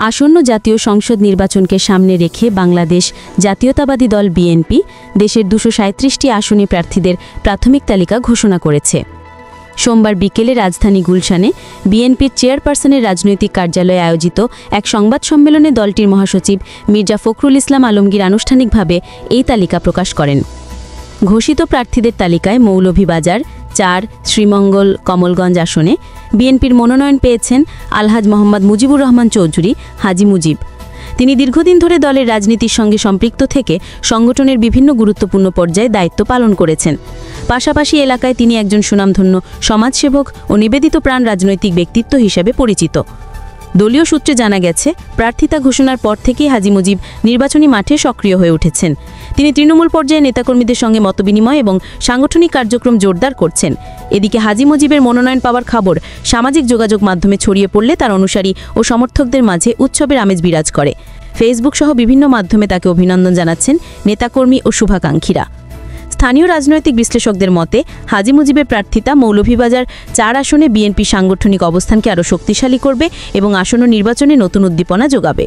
আসন্ন জাতীয় সংসদ নির্বাচনকে সামনে রেখে বাংলাদেশ জাতীয়তাবাদী দল বিএনপি দেশের ২৩৭টি আসনে প্রার্থীদের প্রাথমিক তালিকা ঘোষণা করেছে। সোমবার বিকেলে রাজধানী গুলশানে বিএনপির চেয়ারপারসনের রাজনৈতিক কার্যালয়ে আয়োজিত এক সংবাদ সম্মেলনে দলটির মহাসচিব মির্জা ফখরুল ইসলাম আলমগীর আনুষ্ঠানিকভাবে এই তালিকা প্রকাশ করেন। ঘোষিত প্রার্থীদের তালিকায় মৌলভীবাজার ৪, শ্রীমঙ্গল, কমলগঞ্জ আসনে বিএনপির মনোনয়ন পেয়েছেন আলহাজ মোহাম্মদ মুজিবুর রহমান চৌধুরী হাজি মুজিব। তিনি দীর্ঘদিন ধরে দলের রাজনীতির সঙ্গে সম্পৃক্ত থেকে সংগঠনের বিভিন্ন গুরুত্বপূর্ণ পর্যায়ে দায়িত্ব পালন করেছেন। পাশাপাশি এলাকায় তিনি একজন সুনামধন্য সমাজসেবক ও নিবেদিত প্রাণ রাজনৈতিক ব্যক্তিত্ব হিসেবে পরিচিত। দলীয় সূত্রে জানা গেছে, প্রার্থিতা ঘোষণার পর থেকেই হাজি মুজিব নির্বাচনী মাঠে সক্রিয় হয়ে উঠেছেন। তিনি তৃণমূল পর্যায়ে নেতাকর্মীদের সঙ্গে মতবিনিময় এবং সাংগঠনিক কার্যক্রম জোরদার করছেন। এদিকে হাজি মুজিবের মনোনয়ন পাওয়ার খবর সামাজিক যোগাযোগ মাধ্যমে ছড়িয়ে পড়লে তার অনুসারী ও সমর্থকদের মাঝে উৎসবের আমেজ বিরাজ করে। ফেসবুক সহ বিভিন্ন মাধ্যমে তাকে অভিনন্দন জানাচ্ছেন নেতাকর্মী ও শুভাকাঙ্ক্ষীরা। স্থানীয় রাজনৈতিক বিশ্লেষকদের মতে, হাজি মুজিবের প্রার্থিতা মৌলভীবাজার ৪ আসনে বিএনপি সাংগঠনিক অবস্থানকে আরও শক্তিশালী করবে এবং আসন্ন নির্বাচনে নতুন উদ্দীপনা যোগাবে।